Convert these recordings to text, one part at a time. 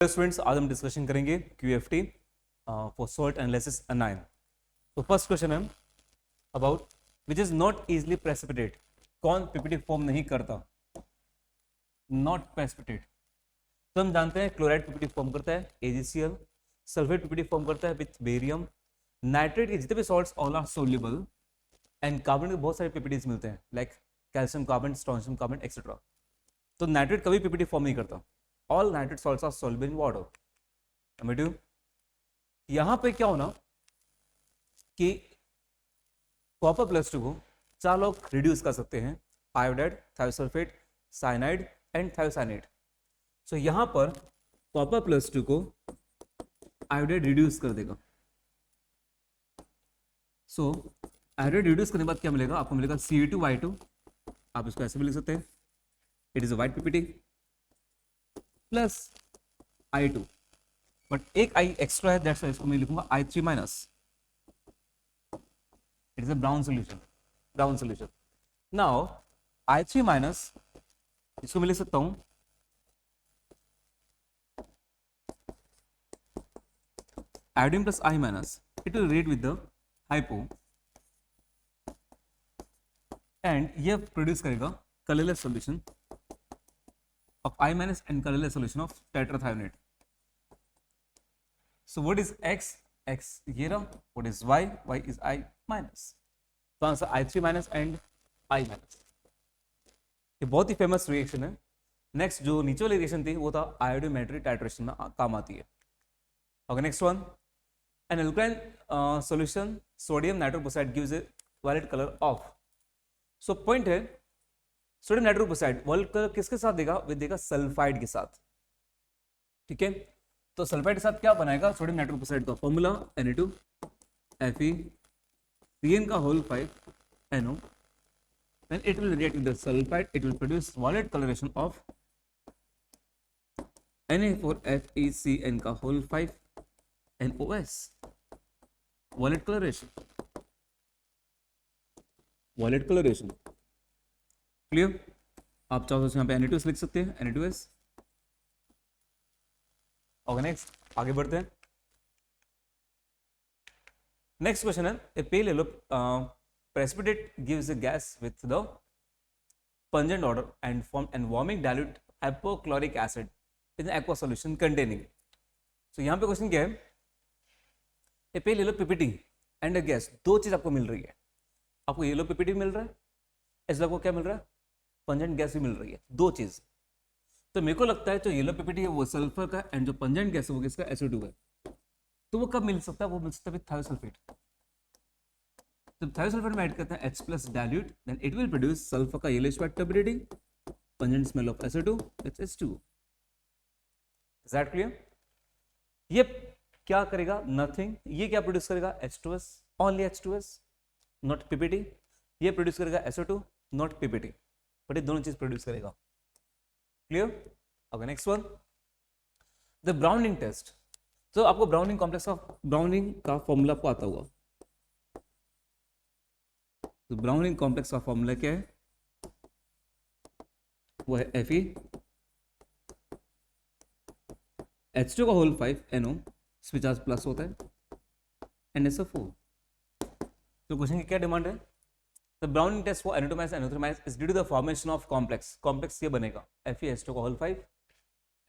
Students, आज हम discussion करेंगे QFT for salt analysis anion. तो फर्स्ट क्वेश्चन है about which is not easily precipitate. कौन पीपीटी फॉर्म नहीं करता? Not precipitate. तो हम जानते हैं क्लोराइड पीपीटी फॉर्म करता है, AgCl। सल्फेट पीपीटी फॉर्म करता है विथ बेरियम। नाइट्रेट के जितने भी salts all are soluble and carbon के बहुत सारे पीपीटीज मिलते हैं like calcium carbon, strontium carbon etcetera. तो नाइट्रेट कभी पीपीटी फॉर्म नहीं करता। All nitrate salts are soluble in water। Number two, यहां पे क्या होना कि कॉपर प्लस 2 को चार लोग रिड्यूस कर सकते हैं, iodide, thiosulphate, cyanide and thiocyanate. So यहां पर कॉपर प्लस 2 को आयोडाइड रिड्यूस कर देगा। सो आयोडाइड रिड्यूस करने के बाद क्या मिलेगा? आपको मिलेगा Ce2Y2। आप इसको ऐसे भी लिख सकते हैं, it is a white PPT plus I2, but एक I एक्स्ट्रा है, दैट्स व्हाई इसको मैं लिखूंगा I3 minus. It is a brown solution. Now I3 minus इसको मैं लिख सकता हूं iodine plus I minus. It will react with the hypo and ये प्रोड्यूस करेगा colourless solution of I minus and colorless solution of tetrathionate. So what is X? X ये रहा। What is Y? Y is I minus. तो answer I3 minus and I minus। ये बहुत ही famous reaction है। Next जो नीचे वाली reaction थी वो था आयोडोमेट्री टाइट्रेशन में काम आती है। Okay, next one, an alkaline solution sodium nitroxide gives a violet colour of. So point है सोडियम नाइट्रोक्साइड वायलेट कलर किसके साथ देगा? वो देगा सल्फाइड के साथ। ठीक है, तो सल्फाइड के साथ क्या बनाएगा? सोडियम नाइट्रोक्साइड का फॉर्मूला Na2 Fe CN का whole 5 NO, then it will react with the sulfide, it will produce violet coloration of Na4FeCN का whole 5 NOS, violet coloration। Clear? आप चाहो तो यहाँ पे Na2S लिख सकते हैं, Na2S। ओके, नेक्स्ट आगे बढ़ते हैं। नेक्स्ट क्वेश्चन है, a pale yellow precipitate gives a gas with the pungent odor and form and warming dilute hypochloric acid in the aqua solution containing। so यहाँ पे क्वेश्चन क्या है? A pale yellow PPT and a gas, दो चीज आपको मिल रही है। आपको येलो पीपीटी मिल रहा है, ऐसा आपको क्या मिल रहा है? पंजेंट गैस भी मिल रही है, दो चीज। तो मेरे को लगता है जो येलो पीपीटी है वो सल्फर का एंड जो पंजेंट गैस है वो किसका? SO2 है। तो वो कब मिल सकता है? वो मिल सकता है विद थायोसल्फेट। जब थायोसल्फेट में ऐड करते हैं H plus dilute, then it will produce sulphur का yellowish white turbidity, pungent smell of SO2, that's H2। Is that clear? ये क्या करेगा? नथिंग। ये क्या प्रोड्यूस करेगा? H2S, only H2S, not PPT. ये प्रोड्यूस करेगा SO2, नॉट पीपीटी, बट ये दोनों चीज प्रोड्यूस करेगा। Clear? Okay, next one, the brown ring test. तो आपको ब्राउनिंग कॉम्प्लेक्स ऑफ ब्राउनिंग का फॉर्मूला आपको आता होगा। तो ब्राउनिंग कॉम्प्लेक्स का फॉर्मूला क्या है? वो है Fe H2 का होल 5 NO, इसमें चार्ज प्लस होता है, NSO4। तो क्वेश्चन की क्या डिमांड है? The browning test for NO2 minus NO3 minus is due to the formation of complex। complex ये बनेगा FeH2 का होल 5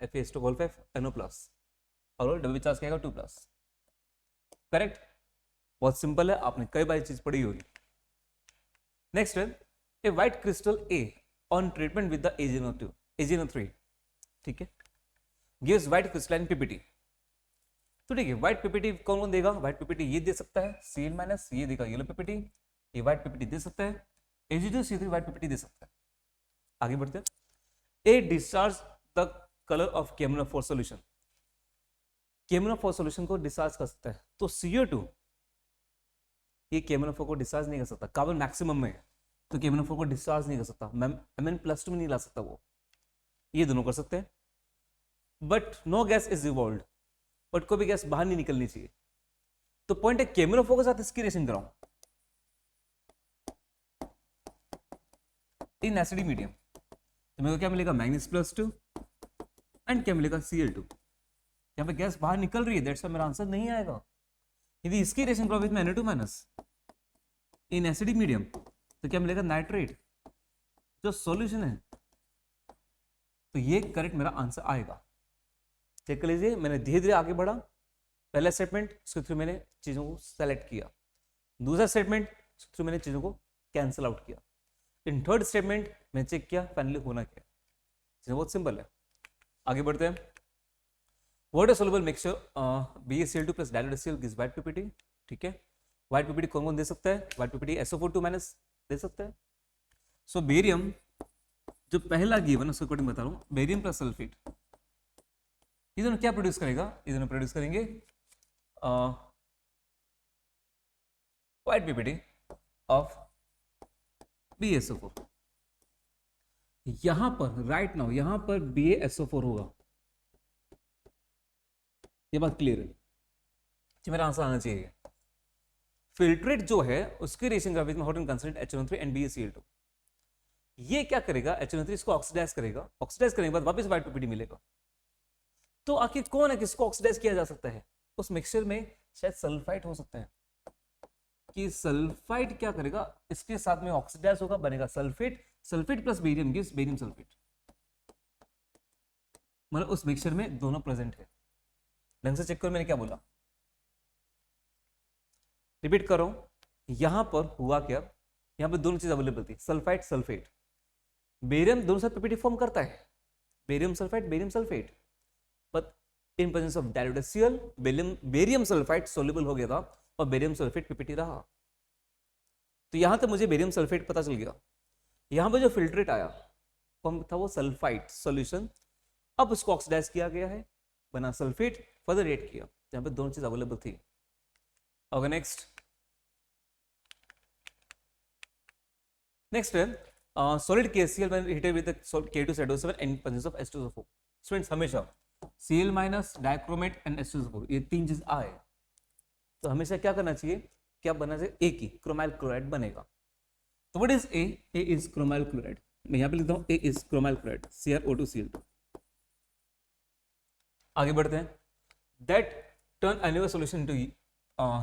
FeH2 का होल 5 NO प्लस और डबल चार्ज क्या आएगा? 2 प्लस। करेक्ट? बहुत सिंपल है, आपने कई बार चीज पढ़ी होगी। नेक्स्ट है, a white crystal A on treatment with the AgNO3, ठीक है, गिव्स व्हाइट क्रिस्टलाइन पीपीटी। तो ठीक है, व्हाइट पीपीटी कौन कौन देगा? व्हाइट पीपीटी ये दे सकता है Cl माइनस, ये देगा येलो पीपीटी, ये व्हाइट पीपीटी दे सकता है, Ag2C3 व्हाइट पीपीटी दे सकता है। आगे बढ़ते हैं, a discharge the colour of KMnO4 solution. KMnO4 solution को डिस्चार्ज कर सकता है। तो CO2 ये KMnO4 को डिस्चार्ज नहीं कर सकता, कार्बन मैक्सिमम में है तो KMnO4 को डिस्चार्ज नहीं कर सकता, Mn+2 में नहीं ला सकता वो। ये दोनों कर सकते हैं, but no gas is evolved, but कोई भी गैस बाहर नहीं निकलनी चाहिए। तो पॉइंट है KMnO4 के साथ इसकी रिएक्शन कराऊं इन एसिडिक मीडियम, तो मेरे को क्या मिलेगा? -+2 एंड क्या मिलेगा? Cl2। यहाँ पे गैस बाहर निकल रही है, दैट्स व्हाई मेरा आंसर नहीं आएगा। यदि इसकी रिएक्शन प्रभावित में Na2 minus in acidic medium तो क्या मिलेगा, नाइट्रेट जो सॉल्यूशन है। तो ये करेक्ट मेरा आंसर आएगा। चेक कर लीजिए, मैंने धीरे धीरे आगे बढ़ा। पहला स्टेटमेंट उसके थ्रू मैंने चीजों को सेलेक्ट किया, दूसरा स्टेटमेंट उसके थ्रू मैंने चीजों को कैंसिल आउट किया, इन थर्ड स्टेटमेंट मैंने चेक किया फाइनली होना क्या। चीजें बहुत सिंपल है। आगे बढ़ते हैं। Water soluble mixture BaCl2 plus diluted HCl gives white PPT. ठीक है, व्हाइट पीपीटी कौन कौन दे सकता है, व्हाइट पीपीटी SO4 2- दे सकता है। सो बेरियम जो पहला गिवन उसके अकॉर्डिंग बता रहा हूं, बेरियम प्लस सल्फेट ये दोनों क्या प्रोड्यूस करेगा, ये दोनों प्रोड्यूस करेंगे व्हाइट पीपीटी ऑफ BaSO4। यहां पर राइट नाउ यहां पर BaSO4 होगा, ये बात क्लियर है कि मेरा आंसर आना चाहिए। फिल्ट्रेट जो है उसके रिएक्शन ग्राफ में hot and concentrate HNO3 and BaCl2, ये क्या करेगा, HNO3 इसको ऑक्सीडाइज करेगा, ऑक्सीडाइज करने के बाद वापस व्हाइट पीपीटी मिलेगा। तो आखिर कौन है किसको ऑक्सीडाइज किया जा सकता है, उस मिक्सचर में शायद सल्फाइड हो सकता है कि सल्फाइड क्या करेगा, इसके साथ में ऑक्सीडाइज होगा, बनेगा sulphate, sulphate plus barium gives barium sulphate. मतलब उस मिक्सचर में दोनों प्रेजेंट है। ढंग से चेक करो मैंने क्या बोला, रिपीट कर रहा हूं। यहां पर हुआ क्या, यहां पर दोनों चीज अवेलेबल थी, सल्फाइड सल्फेट, बेरियम दोनों साथ पीपीटी फॉर्म करता है, barium sulphate, but in presence of diluted HCl barium sulphide soluble हो गया था और बेरियम सल्फेट पीपीटी रहा। तो यहां तक मुझे बेरियम सल्फेट पता चल गया। यहां पर जो फिल्ट्रेट आया कौन था, वो सल्फाइड सॉल्यूशन, अब उसको ऑक्सीडाइज किया गया है, बना सल्फेट, फर्दर रिएक्ट किया, यहां पे दोनों चीज अवेलेबल थी। ओके नेक्स्ट है solid KCl when heated with the K2SiO7 and presence of H2SO4। Students हमेशा Cl minus dichromate and H2SO4 ये तीन चीज आए तो हमेशा क्या करना चाहिए, क्या बनना चाहिए, ए की क्रोमाइल क्लोराइड बनेगा। तो what is a is chromyl chloride, मैं यहां पे लिखता हूं ए इज क्रोमाइल क्लोराइड CrO2Cl2। आगे बढ़ते हैं। That turn annual solution into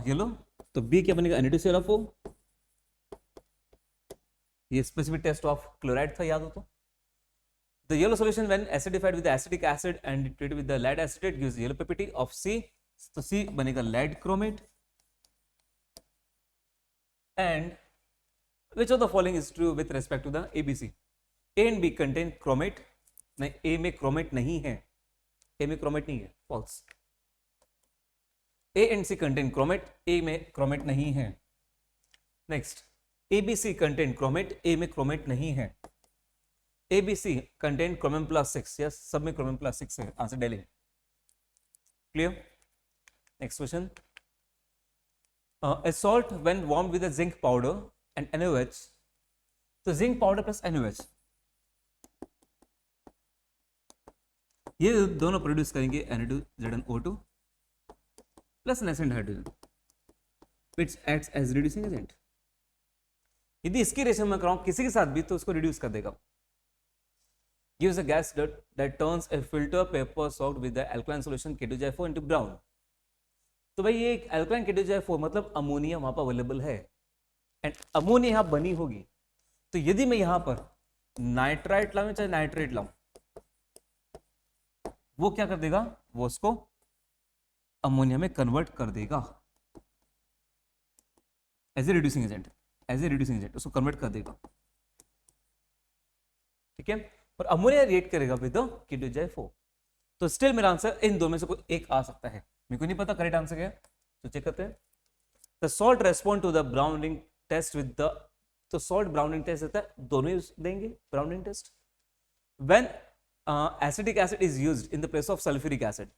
yellow, तो बी क्या बनेगा, Na2ClO4। ये स्पेसिफिक टेस्ट ऑफ क्लोराइड था, याद हो तो। The yellow solution when acidified with acetic acid and treated with the lead acetate gives yellow PPT of C, तो C बनेगा lead chromate. And which of the following is true with respect to the ABC? A and B contain chromate, नहीं A में chromate नहीं है, A में chromate नहीं है, false। A and C contain chromate, A में chromate नहीं है। Next ABC contain chromate, A में क्रोमेट नहीं है। ABC contain chromium plus 6, yes, सब में chromium plus 6 है, आंसर डेलिंग। Clear? Next question. A salt when warmed with a zinc powder and NaOH, तो जिंक पाउडर प्लस NaOH ये दोनों प्रोड्यूस करेंगे Na2ZnO2 plus nascent hydrogen, which acts as reducing agent। यदि इसकी रिएक्शन में कराऊं किसी के साथ भी तो उसको रिड्यूस कर देगा। gives a gas that turns a filter paper soaked with the alkaline solution K2J4 into brown। तो भाई ये एक alkaline K2J4 मतलब अमोनिया वहां पर अवेलेबल है एंड अमोनिया यहां बनी होगी। तो यदि मैं यहां पर नाइट्राइट लाऊं चाहे नाइट्रेट लाऊं, वो क्या कर देगा, वो उसको अमोनिया में कन्वर्ट कर देगा एज ए रिड्यूसिंग एजेंट, उसको कन्वर्ट कर देगा। ठीक है, और अमोनिया रिएक्ट करेगा विद K2J4। तो स्टिल मेरा आंसर इन दो में से कोई एक आ सकता है, मेरे को नहीं पता करेक्ट आंसर क्या है, तो चेक करते हैं। The salt respond to the brown ring test with the, तो सॉल्ट ब्राउनिंग टेस्ट देता है, दोनों ही देंगे brown ring test. When acetic acid is used in the place of sulphuric acid,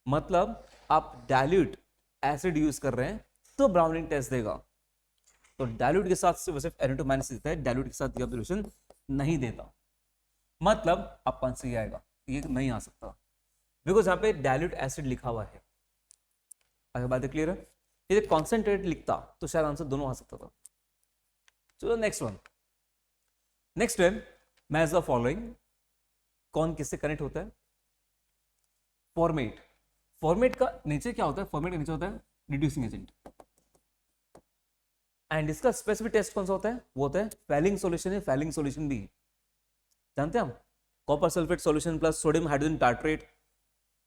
मतलब आप डाइल्यूट एसिड यूज कर रहे हैं तो ब्राउनिंग टेस्ट देगा। तो डाइल्यूट के साथ सिर्फ Na2- देता है, डाइल्यूट के साथ यह सॉल्यूशन नहीं देता, मतलब आपका आंसर ये आएगा, ये नहीं आ सकता बिकॉज यहाँ पे डाइल्यूट एसिड लिखा हुआ है। आगे बात क्लियर है, यदि कॉन्सेंट्रेट लिखता तो शायद आंसर दोनों आ सकता था। चलो नेक्स्ट वन। नेक्स्ट है मैच द फॉलोइंग, कौन किससे कनेक्ट होता है, फॉर्मेट। फॉर्मेट का नीचे क्या होता है, फॉर्मेट का नीचे होता है रिड्यूसिंग एजेंट, एंड इसका स्पेसिफिक टेस्ट कौन सा होता है, वो होता है फैलिंग सॉल्यूशन है, फैलिंग सॉल्यूशन भी जानते हैं हम, copper sulphate solution plus sodium hydrogen tartrate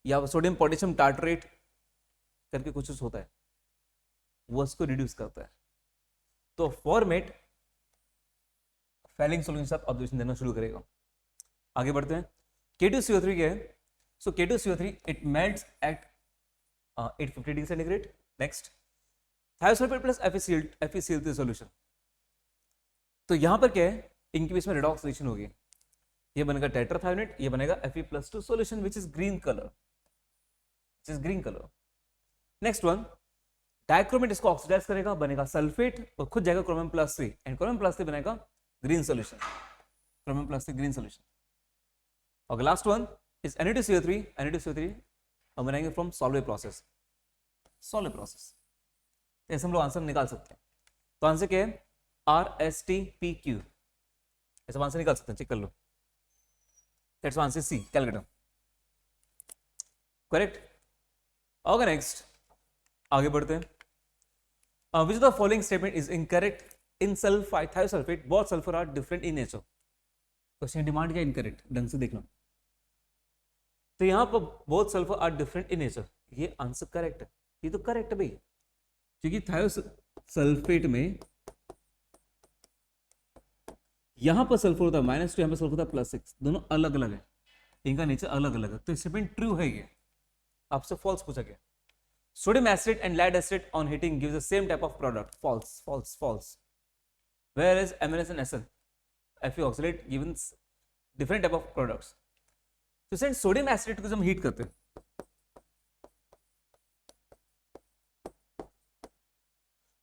या सोडियम पोटेशियम टार्ट्रेट करके कुछ होता है, वो उसको रिड्यूस करता है। तो फॉर्मेट फैलिंग सॉल्यूशन के साथ ऑब्जर्वेशन देना शुरू करेगा। आगे बढ़ते हैं, K2CO3 क्या है, so K2CO3 it melts at 850 degree centigrade. Next thiosulphate plus FeCl3 solution, तो यहां पर क्या है, इनके बीच में रेडॉक्स रिएक्शन होगी, ये बनेगा टेट्राथायोनेट, ये बनेगा Fe+2 solution which is green colour, next one dichromate इसको ऑक्सीडाइज करेगा, बनेगा सल्फेट और खुद जाएगा chromium plus 3 and chromium plus 3 बनेगा green solution, chromium plus 3 green solution. और लास्ट वन इज Na2CO3 हम बनाएंगे फ्रॉम सॉल्वे प्रोसेस, ऐसे हम लोग आंसर निकाल सकते हैं। तो आंसर क्या है, RSTPQ, ऐसा आंसर निकाल सकते हैं, चेक कर लो, that's answer C, calculator, correct. Okay next आगे बढ़ते हैं, which of the following statement is incorrect in sulphide thiosulphate both sulphur are different in nature. Question demand क्या, इनकरेक्ट, ढंग से देखना। तो यहां पर both sulphur are different in nature, ये आंसर करेक्ट है, ये तो करेक्ट है भाई, क्योंकि थायोसल्फेट में यहां पर सल्फर होता है -2, यहां पर सल्फर होता है +6, दोनों अलग अलग है, इनका नेचर अलग अलग है, तो स्टेटमेंट ट्रू है ये, आपसे फॉल्स पूछा गया। Sodium acid and lead acid on heating gives the same type of product. False. Whereas MnS and SN, Fe oxalate gives different type of products. तो since sodium acid को हम heat करते हैं,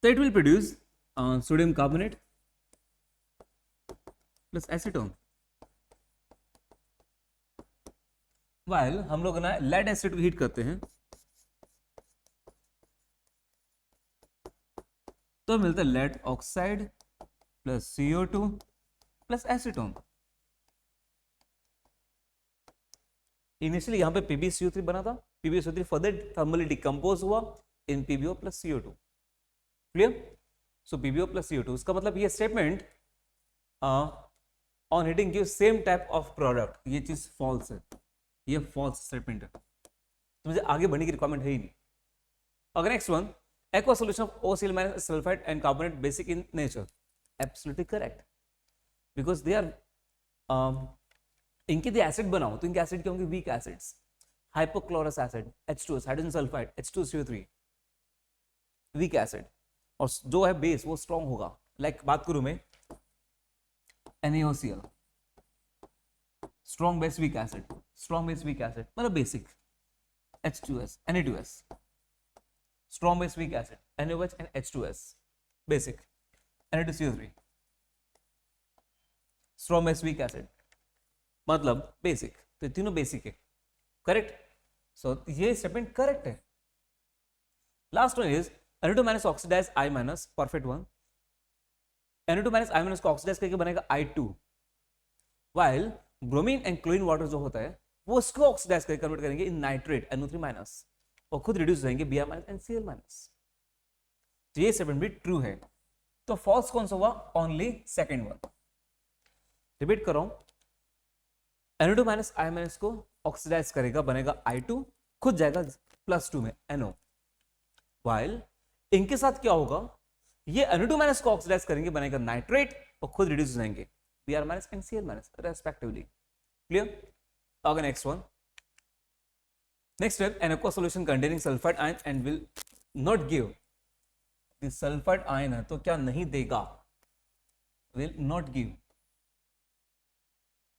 तो it will produce sodium carbonate plus acetone. While हम लोग ना lead acid को हीट करते हैं, तो मिलता है lead oxide plus CO2 plus acetone. Initially यहां पे PbCO3 बना था, PbCO3 फर्दर थर्मली डिकम्पोज हुआ इन PbO प्लस CO2, क्लियर। सो PbO प्लस CO2, इसका मतलब ये statement on heating give same type of product, ये चीज फॉल्स है, ये फॉल्स स्टेटमेंट है, तो मुझे आगे बढ़ने की रिक्वायरमेंट है ही नहीं। अगर next one aqua solution of OCl minus sulfide and carbonate basic in nature, absolutely correct, because they are इनके यदि एसिड बनाओ तो इनके एसिड क्या होंगे, weak acids, hypochlorous acid H2S, hydrogen sulphide H2CO3, weak acid, और जो है बेस वो स्ट्रॉन्ग होगा, लाइक बात करूं मैं NaOCl, strong base weak acid, मतलब basic H2S, Na2S, strong base weak acid, NaOH and H2S, basic Na2CO3, strong base weak acid मतलब बेसिक, तो तीनों बेसिक है, करेक्ट। सो ये स्टेटमेंट करेक्ट है। Last one is Na2 minus oxidized I minus, perfect one, Na2 minus I minus को oxidise करके बनेगा I2, while bromine and chlorine water जो होता है वो उसको ऑक्सीडाइज करके कन्वर्ट करेंगे इन नाइट्रेट NO3 minus और खुद रिड्यूस हो जाएंगे Br minus and Cl minus. तो ये स्टेटमेंट भी ट्रू है, तो फॉल्स कौन सा हुआ, ओनली सेकंड वन। रिपीट कर रहा हूं, Na2 माइनस I माइनस को ऑक्सीडाइज करेगा, बनेगा I2, खुद जाएगा +2 में NO, वाइल इनके साथ क्या होगा, ये Na2 माइनस को ऑक्सीडाइज करेंगे, बनेगा नाइट्रेट और खुद रिड्यूस हो जाएंगे Br minus and Cl minus respectively, clear. आगे next one, next step, an aqua solution containing sulfide ion and will not give the sulfide ion है तो क्या नहीं देगा, will not give।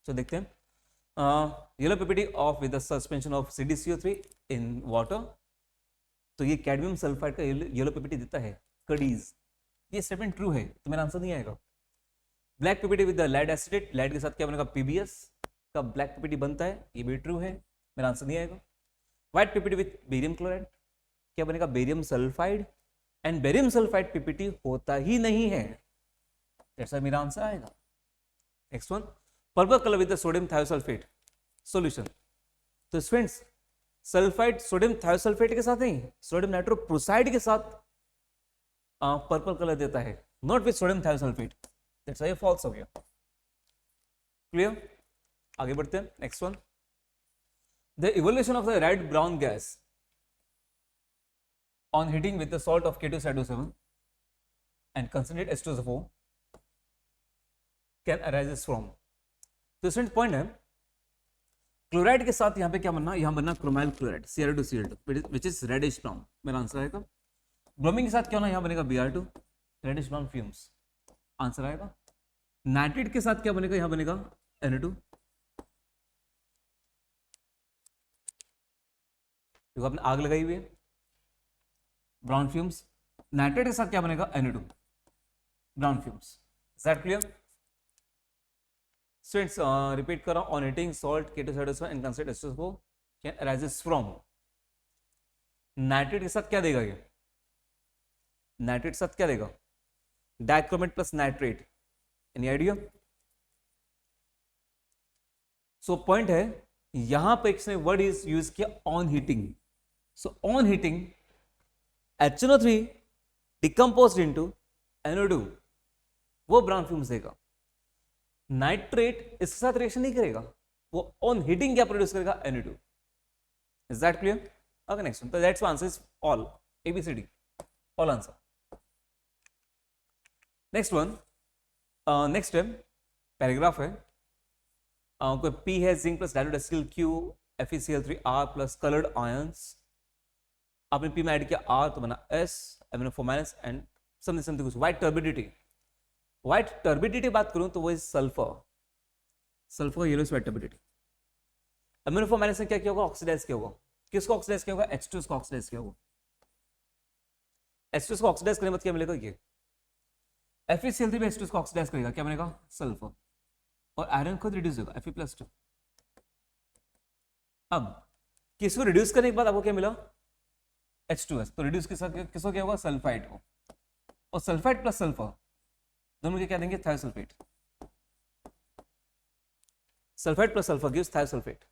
तो देखते हैं, yellow PPT of with the suspension of CdCO3 in water, तो ये कैडमियम सल्फाइड का येलो PPT देता है कड़ीज, ये स्टेटमेंट ट्रू है, तो मेरा आंसर नहीं आएगा। Black PPT with the lead acetate, lead के साथ क्या बनेगा, PbS का ब्लैक PPT बनता है, ये भी ट्रू है, मेरा आंसर नहीं आएगा। White PPT with barium chloride, क्या बनेगा, barium sulphide, and barium sulphide PPT होता ही नहीं है, जैसा मेरा आंसर आएगा। Next one, purple colour with the sodium thiosulphate solution, तो फ्रेंड्स सल्फाइड सोडियम थायोसल्फेट के साथ नहीं, सोडियम नाइट्रोप्रोसाइड के साथ पर्पल कलर देता है, not with sodium thiosulphate, that's why false हो गया। क्लियर? आगे बढ़ते हैं, next one, the evolution of the red brown gas on heating with the salt of K2SiO7 and concentrate H2SO4 can arises from। तो student point है, chloride के साथ यहाँ पे क्या बनना, यहाँ बनना chromyl chloride Cr2Cl2 which is reddish brown, मेरा आंसर आएगा। ब्रोमीन के साथ क्या होना, यहाँ बनेगा Br2 reddish brown fumes, answer आएगा। नाइट्रेट के साथ क्या बनेगा, यहाँ बनेगा Na2, देखो आपने आग लगाई हुई है, ब्राउन फ्यूम्स। नाइट्रेट के साथ क्या बनेगा, Na2 brown fumes. Is that clear? Students repeat कर रहा हूं, on heating salt K2SiO7 and consider H2SO4 can arises from. Nitrate के साथ क्या देगा ये, नाइट्रेट के साथ क्या देगा, dichromate plus nitrate, any idea? सो पॉइंट है, यहां पे इसने वर्ड इज यूज किया on heating. So on heating HNO3 decomposed into NO2, वो ब्राउन फ्यूम्स देगा। नाइट्रेट इसके साथ रिएक्शन नहीं करेगा, वो ऑन हीटिंग क्या प्रोड्यूस करेगा, Na2। Is that clear? Okay, next one, तो that's answer is all, ABCD all answer. Next one, next है पैराग्राफ है, कोई P है, जिंक प्लस डाइलोडेसिल Q FeCl3R plus coloured ions, आपने P में ऐड किया R तो बना S, MnO4 minus and something कुछ। व्हाइट टर्बिडिटी, व्हाइट टर्बिडिटी बात करूं तो वो is sulphur, sulphur yellowish white turbidity. MnO4 minus ने क्या किया होगा, ऑक्सीडाइज किया होगा, किसको ऑक्सीडाइज किया होगा, H2 को ऑक्सीडाइज किया होगा। H2 को ऑक्सीडाइज करने बाद क्या मिलेगा, ये FeCl3 में H2 को ऑक्सीडाइज करेगा, क्या बनेगा, सल्फर, और आयरन खुद रिड्यूस होगा Fe+2। अब किसको रिड्यूस करने के बाद आपको क्या मिला, H2S, तो रिड्यूस किसको क्या होगा, सल्फाइड को, और सल्फाइड प्लस सल्फर दोनों के क्या देंगे, thiosulphate. Sulphide plus sulphur gives thiosulphate.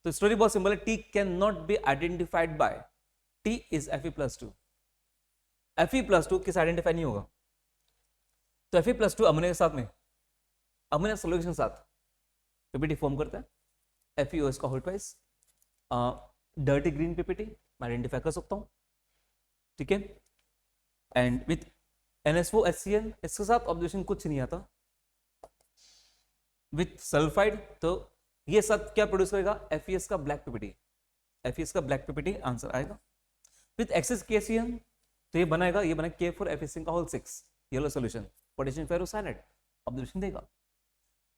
तो स्टोरी बहुत सिंपल है, T can not be identified by, T is Fe+2। Fe+2 किस आइडेंटिफाई नहीं होगा, तो Fe+2 अमोनिया के साथ में, अमोनिया सॉल्यूशन के साथ पीपीटी फॉर्म करता है, FeOH का whole twice, dirty green PPT मैं आइडेंटिफाई कर सकता हूं, ठीक है। एंड विथ NH4HCl इसके साथ ऑब्जर्वेशन कुछ नहीं आता, विथ सल्फाइड तो ये सब क्या प्रोड्यूस करेगा, FeS का ब्लैक पीपीटी, FeS का ब्लैक पीपीटी आंसर आएगा। विथ एक्सेस KCl तो ये बनाएगा, ये बना K4FeC का whole 6 yellow solution, potassium ferrocyanide observation देगा।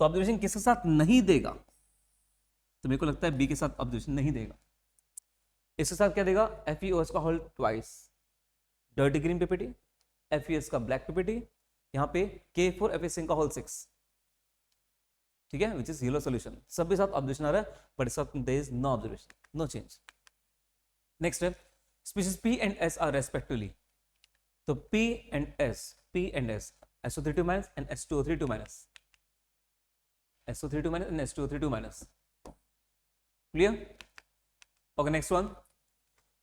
तो ऑब्जर्वेशन किसके साथ नहीं देगा, तो मेरे को लगता है बी के साथ ऑब्जर्वेशन नहीं देगा। इसके साथ क्या देगा, FeOH का whole twice, dirty green PPT, FeS का ब्लैक पीपीटी, यहाँ पे K4FeC का होल 6, ठीक है, विच इज येलो सॉल्यूशन। सब के साथ ऑब्जर्वेशन आ रहा है, बट इसके साथ there is no observation, no change. Next है species P and S are respectively, तो P and S SO32 minus and H2O32 minus, SO32 minus and H2O32 minus, clear? Okay, next one,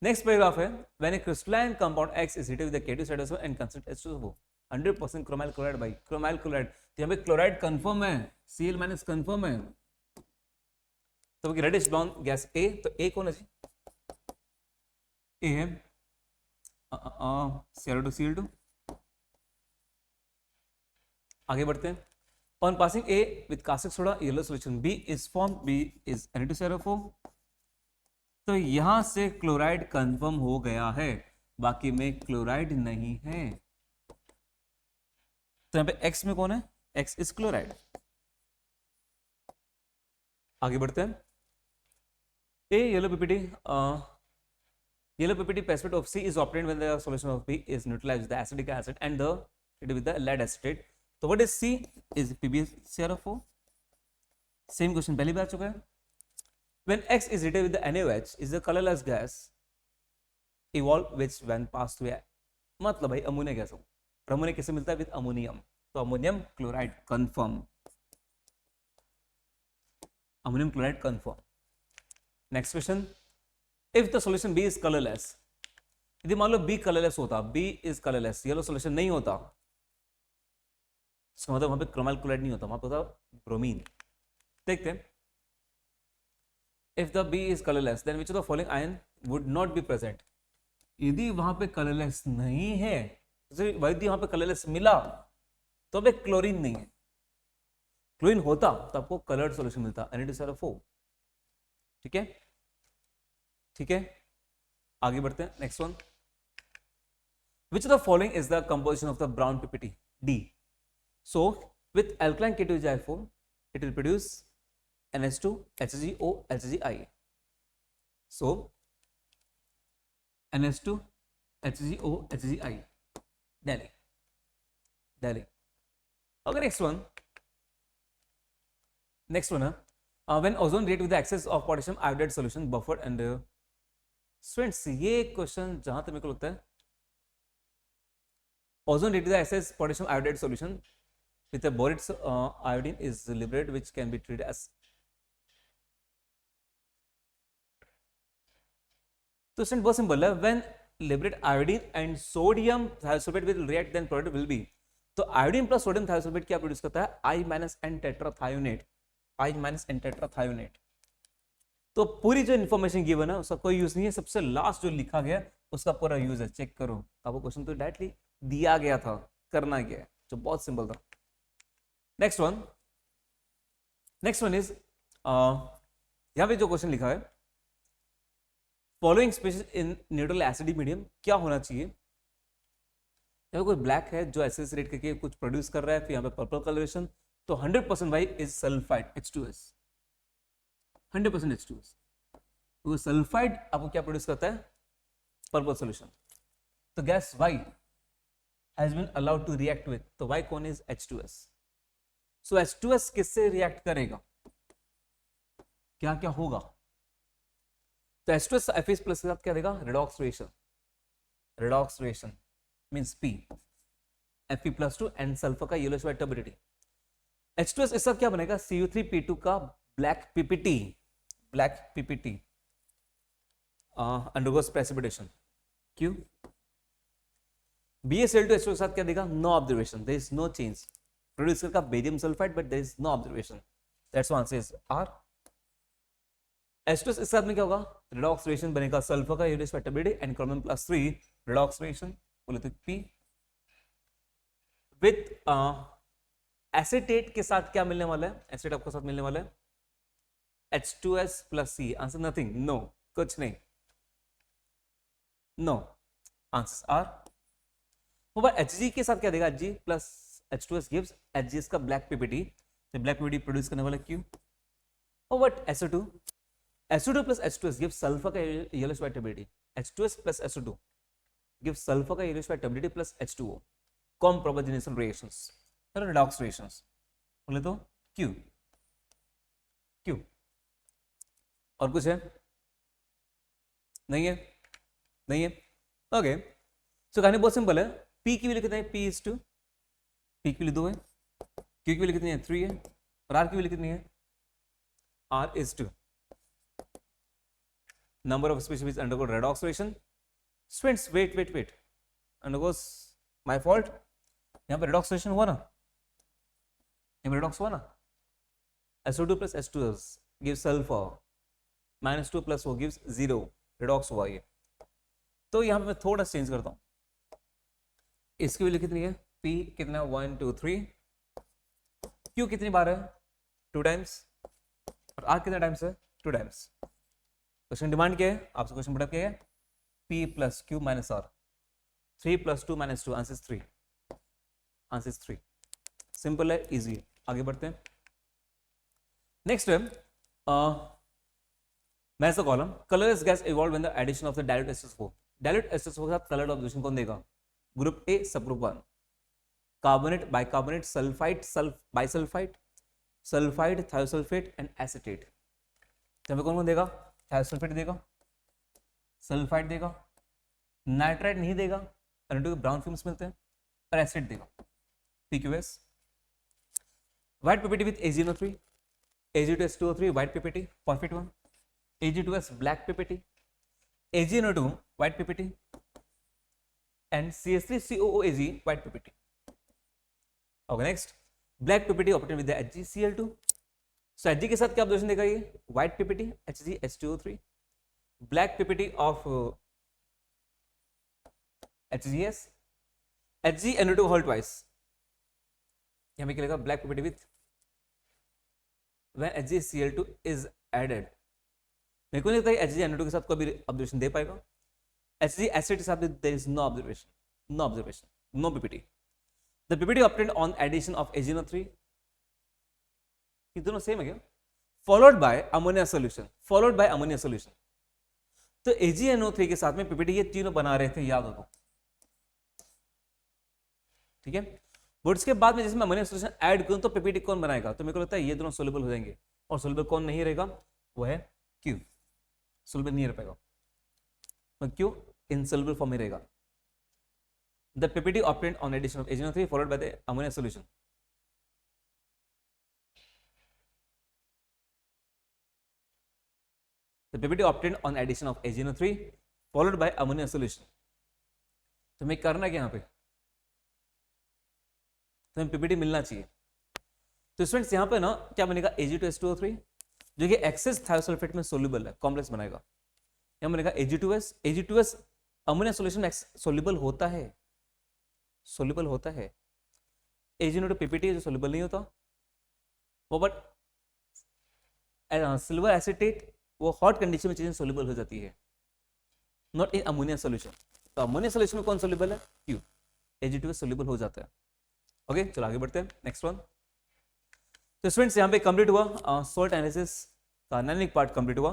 next paragraph है, when a crystalline compound X is heated with the K2SiO7 and concentrated H2SO4, 100% chromyl chloride भाई, chromyl chloride, तो यहाँ पे chloride confirm है, Cl minus confirm है, तो reddish brown gas A, तो A कौन है जी, A है Cr2Cl2। आगे बढ़ते हैं, on passing A with caustic soda yellow solution, B is form, B is Na2CO4, तो यहां से क्लोराइड कंफर्म हो गया है, बाकी में क्लोराइड नहीं है। तो यहां पे X में कौन है, X इज क्लोराइड। आगे बढ़ते हैं, A yellow PPT, yellow PPT precipitate of C is obtained when the solution of B is neutralized with the acetic acid and with the lead acetate। तो what is C is PbCr4। Same question पहले भी आ चुका है। When X is heated with the NaOH is the colorless gas evolve which when passed through air, मतलब भाई ammonia gas हो, ammonia किससे मिलता है, विद अमोनियम, तो ammonium chloride confirm, ammonium chloride confirm. Next question, if the solution B is colourless, यदि मान लो बी कलरलेस होता, B is colourless, yellow solution नहीं होता, इसका मतलब वहां पे क्रोमाइल क्लोराइड नहीं होता, वहां पे होता ब्रोमीन। देखते हैं, if the B is colourless then which of the following ion would not be present. यदि वहां पे कलरलेस नहीं है, यदि वहां पे कलरलेस मिला तो अब क्लोरीन नहीं है, क्लोरीन होता तो आपको कलर्ड सॉल्यूशन मिलता, Na2SiO4। ठीक है, ठीक है, आगे बढ़ते हैं, next one. Which of the following is the composition of the brown PPT? D. So with alkaline K2Gi4 it will produce NH2 HgO HgI. So NH2 HgO HgI. Delhi. Okay, next one. When ozone react with the excess of potassium iodide solution buffered and students, ये question जहां तक मेरे को लगता है, ozone react with the excess potassium iodide solution with a borates iodine is liberated, which can be treated as, तो student बहुत simple है, when liberate iodine and sodium thiosulphate will react then product will be, तो iodine plus sodium thiosulphate क्या produce करता है, I minus and tetrathionate, I minus and tetrathionate. तो पूरी जो इन्फॉर्मेशन गिवन है उसका कोई यूज नहीं है, सबसे लास्ट जो लिखा गया उसका पूरा यूज है, चेक करो, आपको क्वेश्चन तो डायरेक्टली दिया गया था, करना क्या है, जो बहुत सिंपल था। नेक्स्ट वन इज यहां पे जो क्वेश्चन लिखा है, following species in neutral acidic medium, क्या होना चाहिए, यहाँ कोई ब्लैक है जो एसिड रेट करके कुछ प्रोड्यूस कर रहा है, फिर यहाँ पे पर्पल कलरेशन, तो 100% भाई इज सल्फाइड H2S, 100% H2S। तो सल्फाइड आपको क्या प्रोड्यूस करता है, पर्पल सोल्यूशन। तो gas Y has been allowed to react with, तो वाई कौन इज H2S। सो H2S किससे रिएक्ट करेगा, क्या क्या होगा, तो H2S F प्लस के साथ क्या देगा, redox reaction means P, Fe+2 and sulphur का येलोइश व्हाइट टर्बिडिटी। H2S इस साथ क्या बनेगा, Cu3P2 का ब्लैक PPT अंडरगोस प्रेसिपिटेशन, क्यों, BaCl2 H2 के साथ क्या देगा, no observation, there is no change, produce करेगा barium sulphide but there is no observation, that's why answer is R। H2S इस साथ में क्या होगा, रेडॉक्स रिएक्शन बनेगा, सल्फर का yellowish white turbidity and chromium +3 redox reaction, बोले तो P विथ एसीटेट के साथ क्या मिलने वाला है, एसीटेट आपको साथ मिलने वाला है H2S + C, answer nothing, no, कुछ नहीं, नो, आंसर R। Hg के साथ क्या देगा, Hg plus H2S gives HGS का ब्लैक PPT, तो ब्लैक PPT प्रोड्यूस करने वाला Q। और SO2 plus H2S gives sulphur का yellowish white turbidity, H2S plus SO2 gives sulphur का yellowish white turbidity plus H2O, comproportionation reactions, redox reactions, बोले तो Q। और कुछ है, नहीं है, ओके। सो कहानी बहुत सिंपल है, P की वैल्यू कितना है, P is 2, P की वैल्यू 2 है, Q की वैल्यू कितनी है, 3 है, और R की वैल्यू कितनी है, R is 2। Number of species which undergo redox reaction, students wait, undergoes, my fault, यहाँ पे redox reaction हुआ ना, SO2 plus H2S gives sulfur, -2 plus वो gives 0, redox हुआ ये। तो यहाँ पे मैं थोड़ा चेंज करता हूँ, इसकी वैल्यू कितनी है, P कितना, 1 2 3, Q कितनी बार है, 2 टाइम्स, और R कितना टाइम्स है, 2 टाइम्स। क्वेश्चन डिमांड क्या है, आपसे क्वेश्चन पढ़ा क्या है, P + Q - R, 3 + 2 - 2, answer 3, simple है, इजी। आगे बढ़ते हैं, नेक्स्ट है match the column, colourless gas evolve when the addition of the dilute H2SO4, dilute H2SO4 के साथ कलर्ड ऑब्जर्वेशन कौन देगा, group A sub group 1, carbonate, bicarbonate, sulphide, bisulphide, sulphide, thiosulphate and acetate, कौन देगा, थायोसल्फेट देगा, sulphide देगा, nitrite नहीं देगा, ब्राउन फिल्म्स मिलते हैं, और एसिड देगा, PQS। White PPT with AgNO2 white PPT and CH3COOAg white PPT. Okay, next black PPT obtained with the HgCl2. So Hg के साथ क्या ऑब्जर्वेशन देखा ये white PPT HgH2O3, black PPT of HgS, HgNO2 whole twice. यहाँ पे क्या लिखा black PPT with when HgCl2 is added. मेरे को नहीं लगता है HgNO2 के साथ कोई भी ऑब्जर्वेशन दे पाएगा. Hg acid के साथ there is no observation, no PPT. The PPT obtained on addition of AgNO3, ये दोनों सेम है क्या? Followed by ammonia solution. तो AgNO3 के साथ में PPT ये तीनों बना रहे थे, याद हो. ठीक है. बट इसके बाद में जैसे मैं अमोनिया सोल्यूशन ऐड करूं तो PPT कौन बनाएगा? तो मेरे को लगता है ये दोनों सोल्यूबल हो जाएंगे. और सोल्यूबल कौन नहीं रहेगा? वो है Q. सोल्यूबल नहीं रह पाएगा. तो Q insoluble फॉर्म में रहेगा. The PPT obtained on addition of AgNO3 followed by the ammonia solution. The PPT obtained on addition of AgNO3 followed by ammonia solution. तो मैं करना क्या यहाँ पे? तो हमें PPT मिलना चाहिए. तो स्टूडेंट्स यहाँ पे ना क्या बनेगा? Ag2S2O3 जो कि एक्सेस थायोसल्फेट में सोल्यूबल है, कॉम्प्लेक्स बनेगा. यहाँ बनेगा Ag2S अमोनिया सोल्यूशन में सोल्यूबल होता है. AgNO2 PPT जो सोल्यूबल नहीं होता वो, बट सिल्वर एसिटेट वो हॉट कंडीशन में चीजें सोल्यूबल हो जाती है, नॉट इन अमोनिया सोल्यूशन. तो अमोनिया सोल्यूशन में कौन सोल्यूबल है? Q. Ag2S सोल्यूबल हो जाता है. ओके, चलो आगे बढ़ते हैं. Next one. तो स्टूडेंट्स यहाँ पे कंप्लीट हुआ सॉल्ट एनालिसिस का नाइनिक पार्ट कंप्लीट हुआ.